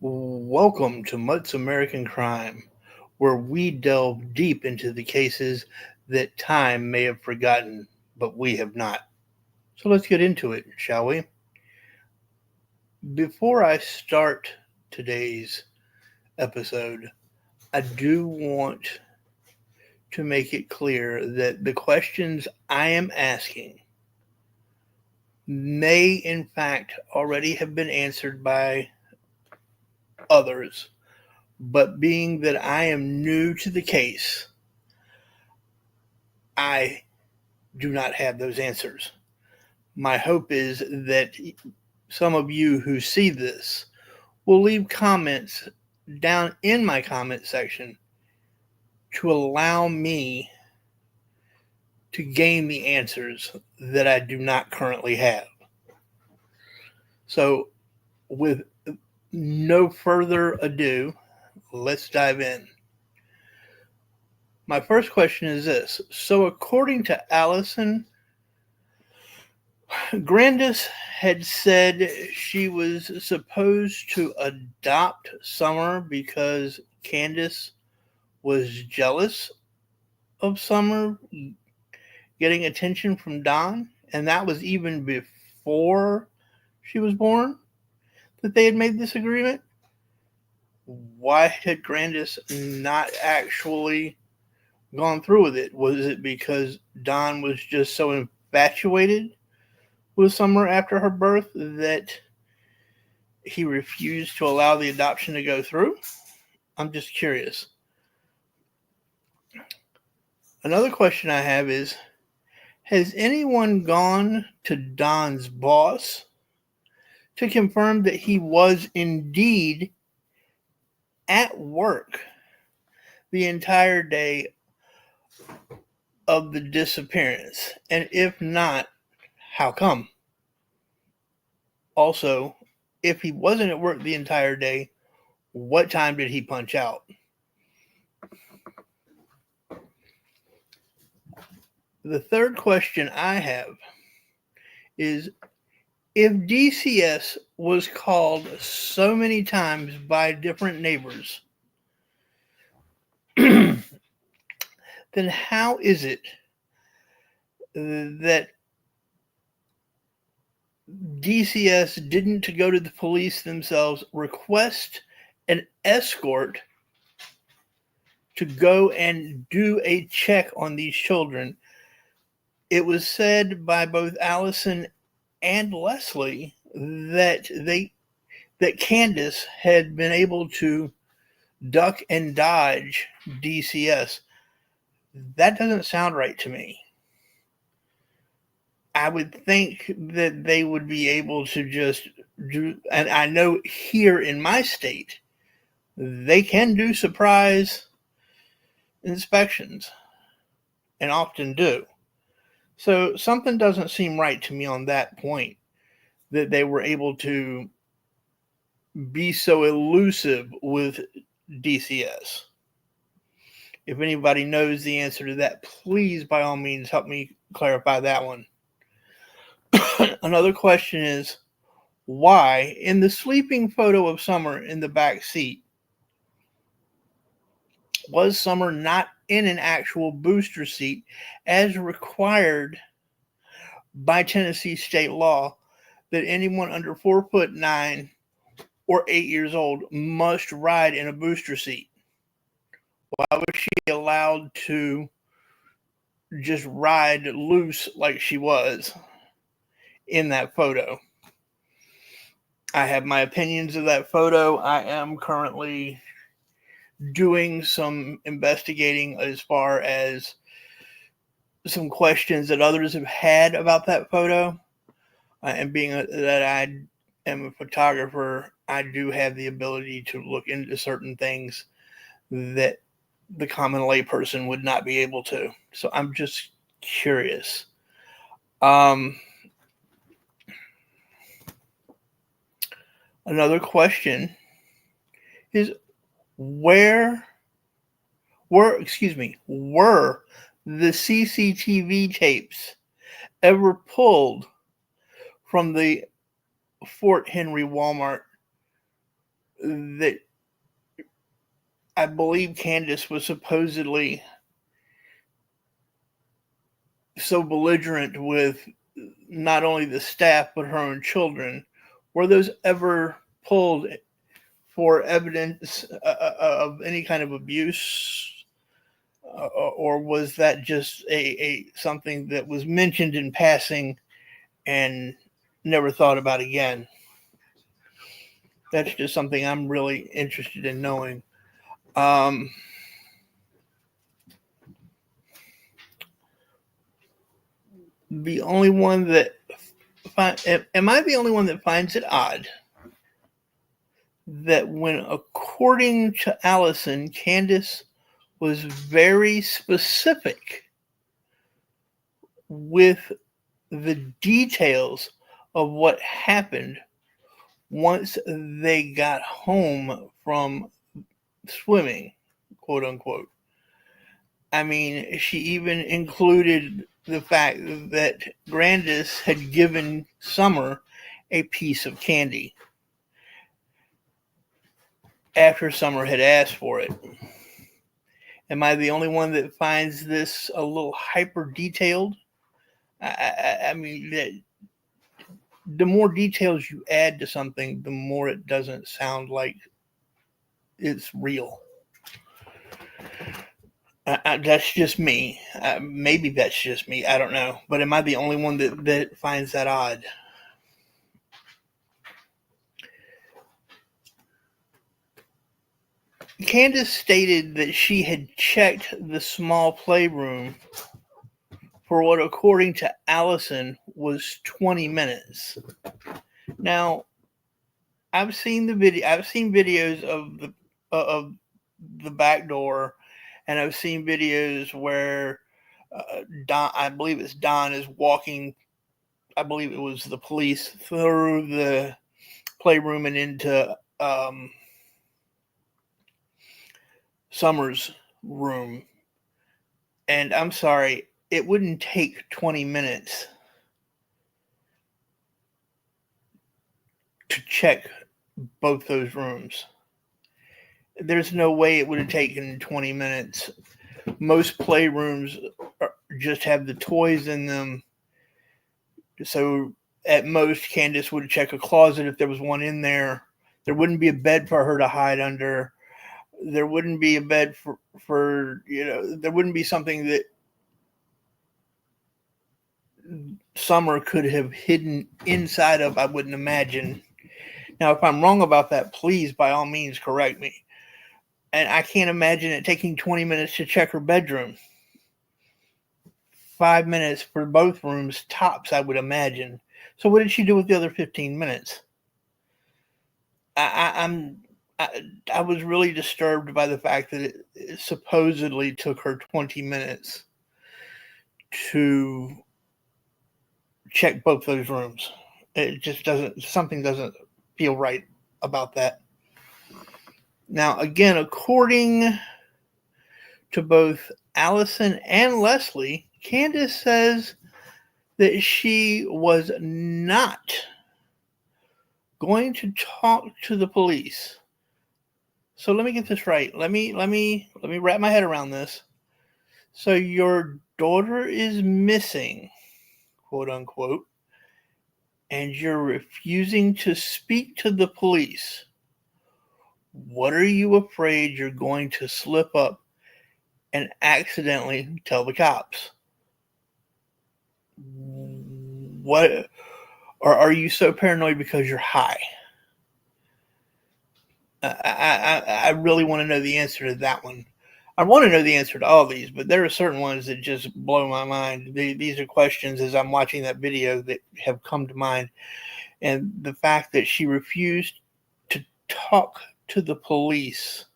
Welcome to Mutt's American Crime, where we delve deep into the cases that time may have forgotten, but we have not. So let's get into it, shall we? Before I start today's episode, I do want to make it clear that the questions I am asking may, in fact, already have been answered by others, but being that I am new to the case, I do not have those answers. My hope is that some of you who see this will leave comments down in my comment section to allow me to gain the answers that I do not currently have. So, with no further ado, let's dive in. My first question is this. So, according to Alison, Grandis had said she was supposed to adopt Summer because Candace was jealous of Summer getting attention from Don, and that was even before she was born that they had made this agreement. Why had Grandis not actually gone through with it? Was it because Don was just so infatuated with Summer after her birth that he refused to allow the adoption to go through? I'm just curious. Another question I have is, has anyone gone to Don's boss to confirm that he was indeed at work the entire day of the disappearance? And if not, how come? Also, if he wasn't at work the entire day, what time did he punch out? The third question I have is, if DCS was called so many times by different neighbors, then how is it that DCS didn't go to the police themselves, request an escort to go and do a check on these children? It was said by both Alison and Leslie that Candace had been able to duck and dodge DCS. That doesn't sound right to me. I would think that they would be able to just do, and I know here in my state, they can do surprise inspections and often do. So something doesn't seem right to me on that point, that they were able to be so elusive with DCS. If anybody knows the answer to that, please, by all means, help me clarify that one. Another question is, why, in the sleeping photo of Summer in the back seat, was Summer not in an actual booster seat as required by Tennessee state law that anyone under 4'9" or 8 years old must ride in a booster seat? Why was she allowed to just ride loose like she was in that photo? I have my opinions of that photo. I am currently doing some investigating as far as some questions that others have had about that photo. And being that I am a photographer, I do have the ability to look into certain things that the common layperson would not be able to. So I'm just curious. Another question is, were the CCTV tapes ever pulled from the Fort Henry Walmart that I believe Candace was supposedly so belligerent with not only the staff but her own children. Were those ever pulled for evidence of any kind of abuse? Or was that just a something that was mentioned in passing and never thought about again? That's just something I'm really interested in knowing. The only one that am I the only one that finds it odd that when, according to Alison, Candace was very specific with the details of what happened once they got home from swimming, quote unquote. I mean, she even included the fact that Grandis had given Summer a piece of candy after Summer had asked for it. Am I the only one that finds this a little hyper detailed? I mean, the more details you add to something, the more it doesn't sound like it's real. That's just me. Maybe that's just me. I don't know. But am I the only one that finds that odd? Candace stated that she had checked the small playroom for what, according to Alison, was 20 minutes. Now, I've seen videos of the back door, and I've seen videos where Don, I believe it's Don, is walking. I believe it was the police through the playroom and into Summer's room. And I'm sorry, it wouldn't take 20 minutes to check both those rooms. There's no way it would have taken 20 minutes. Most playrooms just have the toys in them. So at most, Candace would check a closet if there was one in there. There wouldn't be a bed for her to hide under. There wouldn't be a bed for there wouldn't be something that Summer could have hidden inside of, I wouldn't imagine. Now, if I'm wrong about that, please, by all means, correct me. And I can't imagine it taking 20 minutes to check her bedroom. 5 minutes for both rooms, tops, I would imagine. So what did she do with the other 15 minutes? I was really disturbed by the fact that it supposedly took her 20 minutes to check both those rooms. It just something doesn't feel right about that. Now, again, according to both Alison and Leslie, Candace says that she was not going to talk to the police. So let me get this right. Let me wrap my head around this. So your daughter is missing, quote unquote, and you're refusing to speak to the police. What are you afraid you're going to slip up and accidentally tell the cops? What? Or are you so paranoid because you're high? I really want to know the answer to that one. I want to know the answer to all these, but there are certain ones that just blow my mind. These are questions as I'm watching that video that have come to mind. And the fact that she refused to talk to the police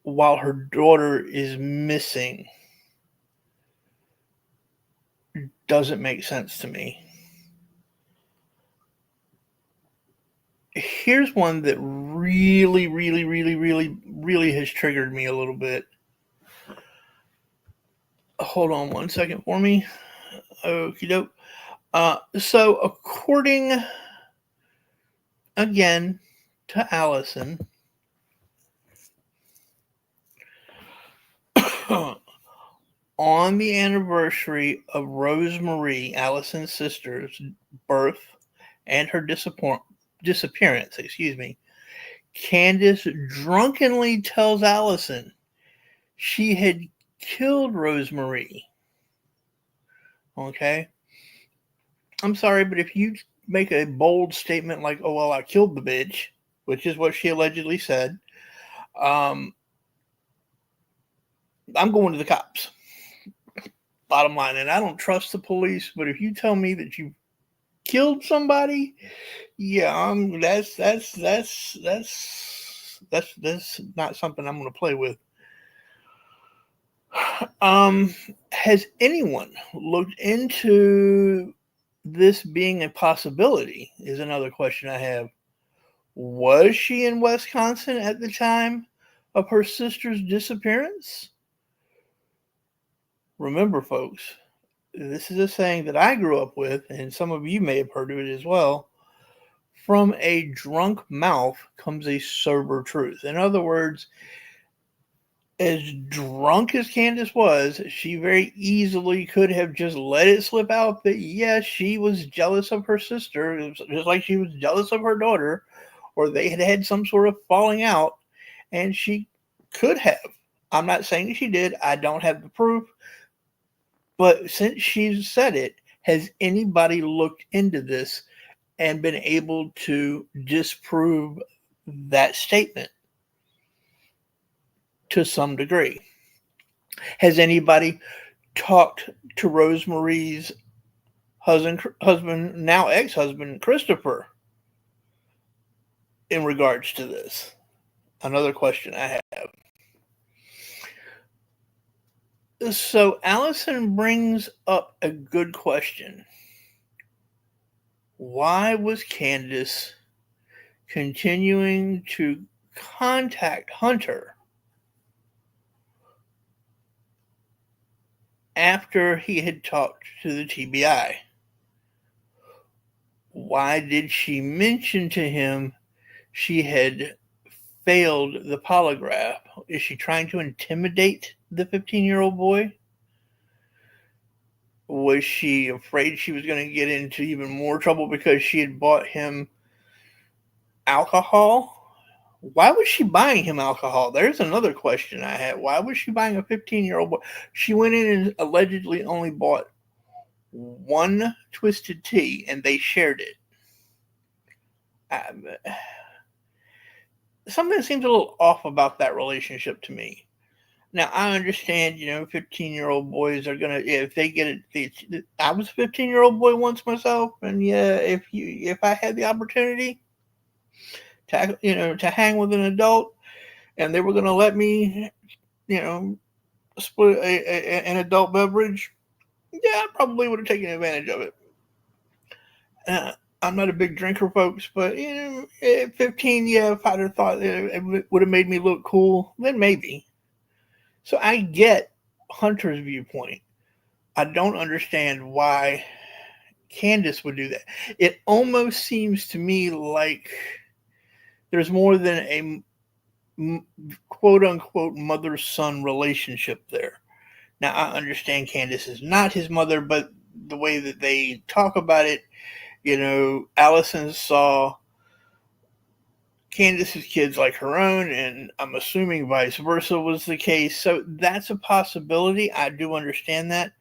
while her daughter is missing doesn't make sense to me. Here's one that really, really, really, really, really has triggered me a little bit. Hold on one second for me. Okie doke. So according again to Alison. On the anniversary of Rosemarie, Alison's sister's birth and her disappearance, Candace drunkenly tells Alison she had killed Rosemarie. Okay? I'm sorry, but if you make a bold statement like, oh, well, I killed the bitch, which is what she allegedly said, I'm going to the cops. Bottom line. And I don't trust the police, but if you tell me that you killed somebody, yeah, that's not something I'm going to play with. Has anyone looked into this being a possibility? Is another question I have. Was she in Wisconsin at the time of her sister's disappearance? Remember, folks, this is a saying that I grew up with, and some of you may have heard of it as well. From a drunk mouth comes a sober truth. In other words, as drunk as Candace was, she very easily could have just let it slip out that, yes, she was jealous of her sister, just like she was jealous of her daughter, or they had had some sort of falling out, and she could have. I'm not saying she did. I don't have the proof. But since she's said it, has anybody looked into this and been able to disprove that statement to some degree? Has anybody talked to Rosemarie's husband, now ex-husband, Christopher, in regards to this? Another question I have. So Alison brings up a good question. Why was Candace continuing to contact Hunter after he had talked to the TBI? Why did she mention to him she had failed the polygraph? Is she trying to intimidate the 15-year-old boy? Was she afraid she was going to get into even more trouble because she had bought him alcohol? Why was she buying him alcohol? There's another question I had. Why was she buying a 15-year-old boy? She went in and allegedly only bought one twisted tea and they shared it. Something seems a little off about that relationship to me. Now, I understand, 15-year-old boys are going to, if they get it, I was a 15-year-old boy once myself, and yeah, if I had the opportunity to hang with an adult and they were going to let me, split an adult beverage, yeah, I probably would have taken advantage of it. I'm not a big drinker, folks, but at 15, yeah, if I'd have thought it would have made me look cool, then maybe. So I get Hunter's viewpoint. I don't understand why Candace would do that. It almost seems to me like there's more than a quote unquote mother son relationship there. Now, I understand Candace is not his mother, but the way that they talk about it, Alison saw Candace's kids like her own, and I'm assuming vice versa was the case. So that's a possibility. I do understand that,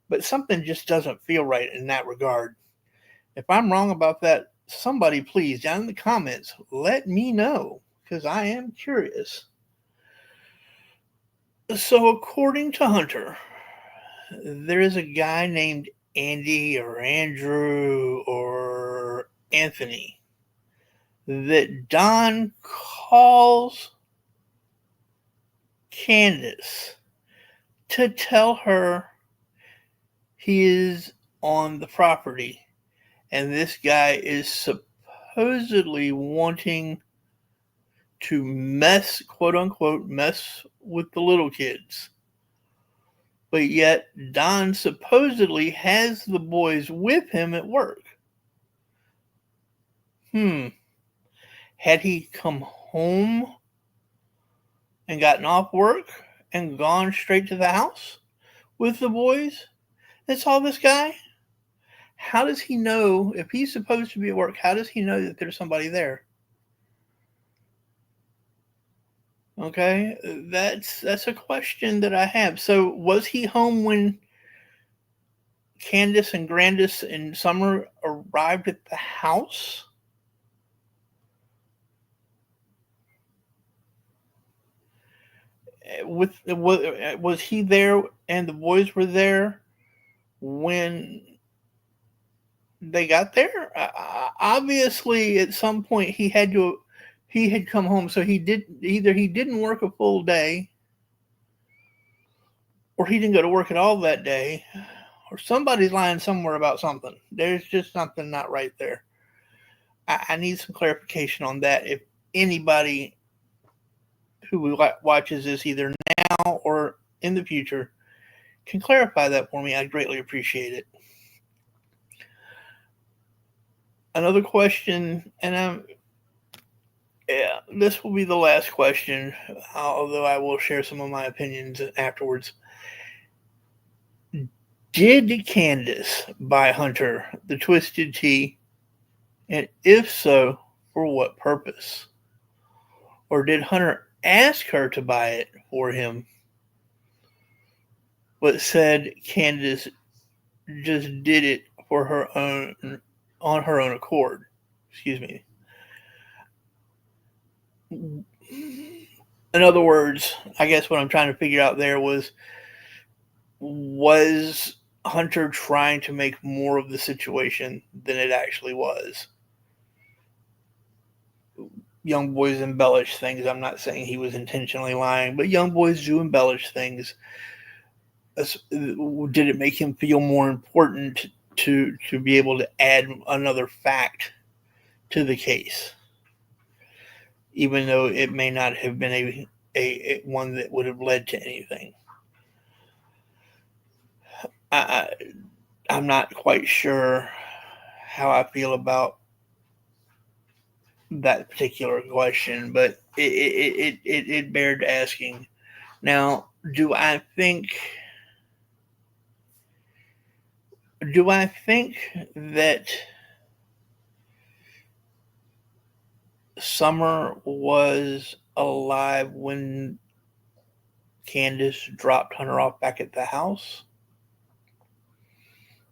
but something just doesn't feel right in that regard. If I'm wrong about that, somebody please down in the comments let me know, because I am curious. So according to Hunter, there is a guy named Andy or Andrew or Anthony that Don calls Candace to tell her he is on the property, and this guy is supposedly wanting to mess, quote unquote, mess with the little kids. But yet Don supposedly has the boys with him at work. Had he come home and gotten off work and gone straight to the house with the boys and saw this guy? How does he know, if he's supposed to be at work, how does he know that there's somebody there? Okay, that's a question that I have. So was he home when Candace and Grandis and Summer arrived at the house? Was he there and the boys were there when they got there? Obviously, at some point he had come home, so he didn't work a full day, or he didn't go to work at all that day, or somebody's lying somewhere about something. There's just something not right there. I need some clarification on that. If anybody who watches this either now or in the future can clarify that for me, I'd greatly appreciate it. Another question, and this will be the last question, although I will share some of my opinions afterwards. Did Candace buy Hunter the Twisted Tea? And if so, for what purpose? Or did Hunter ask her to buy it for him, but said Candace just did it for her own, on her own accord? Excuse me. In other words, I guess what I'm trying to figure out there was Hunter trying to make more of the situation than it actually was? Young boys embellish things. I'm not saying he was intentionally lying, but young boys do embellish things. Did it make him feel more important to be able to add another fact to the case, even though it may not have been a one that would have led to anything? I'm not quite sure how I feel about that particular question, but it bared asking. Now, do I think that Summer was alive when Candace dropped Hunter off back at the house?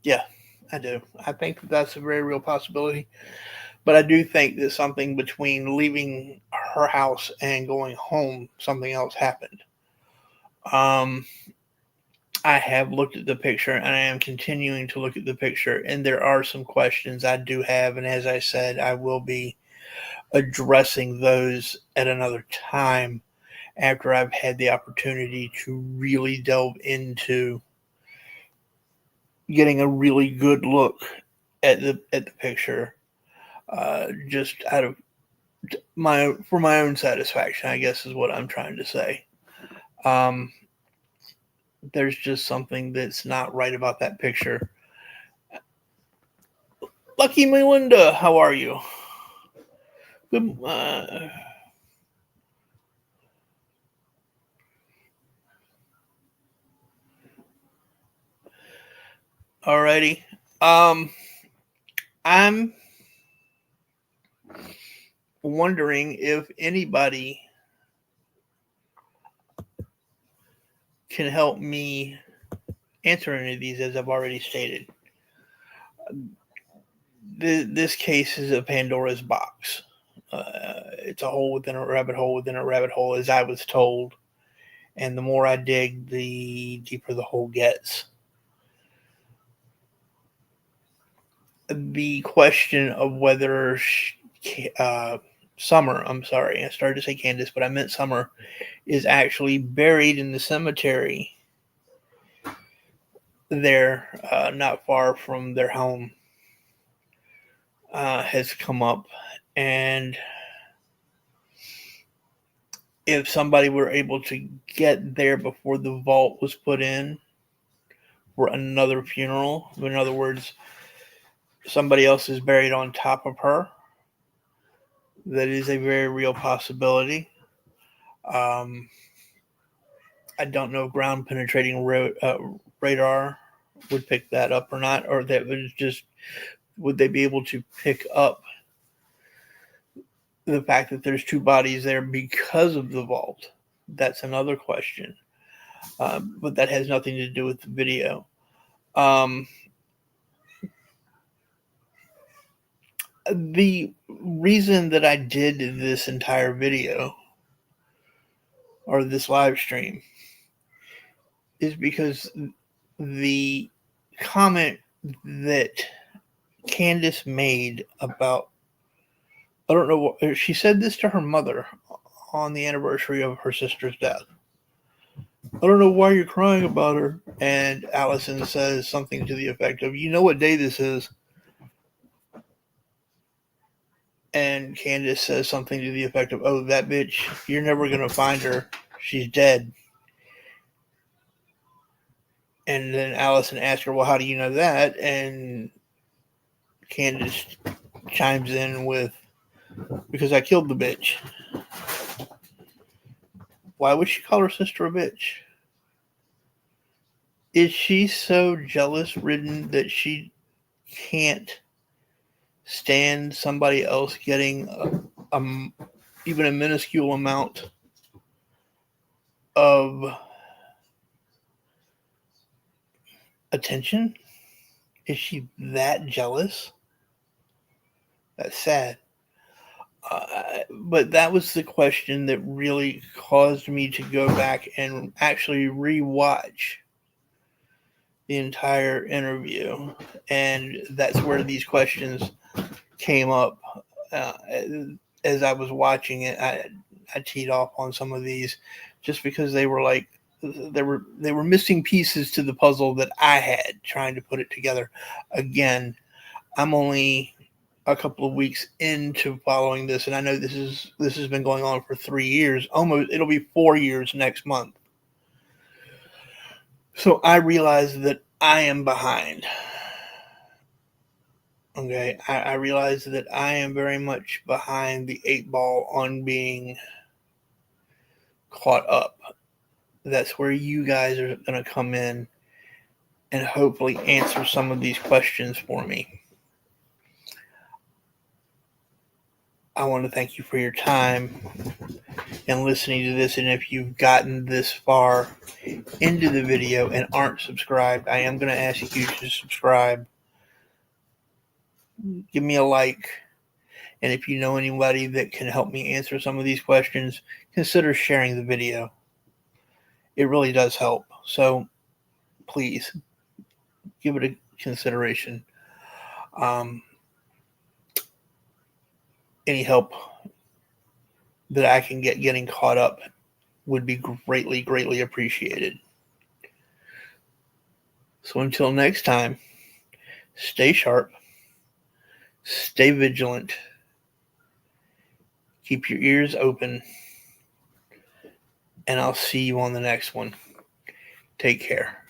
Yeah, I do. I think that's a very real possibility. But I do think that something between leaving her house and going home, something else happened. I have looked at the picture and I am continuing to look at the picture, and there are some questions I do have. And as I said, I will be addressing those at another time after I've had the opportunity to really delve into getting a really good look at the picture, just out of for my own satisfaction, I guess is what I'm trying to say. There's just something that's not right about that picture. Lucky Melinda, how are you? Good. Alrighty. I'm wondering if anybody can help me answer any of these, as I've already stated. This case is a Pandora's box. It's a hole within a rabbit hole within a rabbit hole, as I was told. And the more I dig, the deeper the hole gets. The question of whether Summer, I'm sorry, I started to say Candace, but I meant Summer, is actually buried in the cemetery there, not far from their home, has come up. And if somebody were able to get there before the vault was put in for another funeral, in other words, somebody else is buried on top of her, That is a very real possibility. Um, I don't know if ground penetrating radar would pick that up or not, or that was just, would they be able to pick up the fact that there's two bodies there because of the vault? That's another question. But that has nothing to do with the video. The reason that I did this entire video or this live stream is because the comment that Candace made about, I don't know what she said, this to her mother on the anniversary of her sister's death. I don't know why you're crying about her. And Alison says something to the effect of, you know what day this is? And Candace says something to the effect of, oh, that bitch, you're never going to find her. She's dead. And then Alison asks her, well, how do you know that? And Candace chimes in with, because I killed the bitch. Why would she call her sister a bitch? Is she so jealous ridden that she can't stand somebody else getting even a minuscule amount of attention? Is she that jealous? That's sad. But that was the question that really caused me to go back and actually rewatch the entire interview. And that's where these questions came up. As I was watching it, I teed off on some of these just because they were like, they were missing pieces to the puzzle that I had trying to put it together. Again, I'm only a couple of weeks into following this, and I know this has been going on for 3 years. Almost, it'll be 4 years next month. So I realize that I am behind. Okay, I realize that I am very much behind the 8 ball on being caught up. That's where you guys are going to come in and hopefully answer some of these questions for me. I want to thank you for your time and listening to this. And if you've gotten this far into the video and aren't subscribed, I am going to ask you to subscribe. Give me a like. And if you know anybody that can help me answer some of these questions, consider sharing the video. It really does help. So please give it a consideration. Any help that I can get getting caught up would be greatly, greatly appreciated. So until next time, stay sharp, stay vigilant, keep your ears open, and I'll see you on the next one. Take care.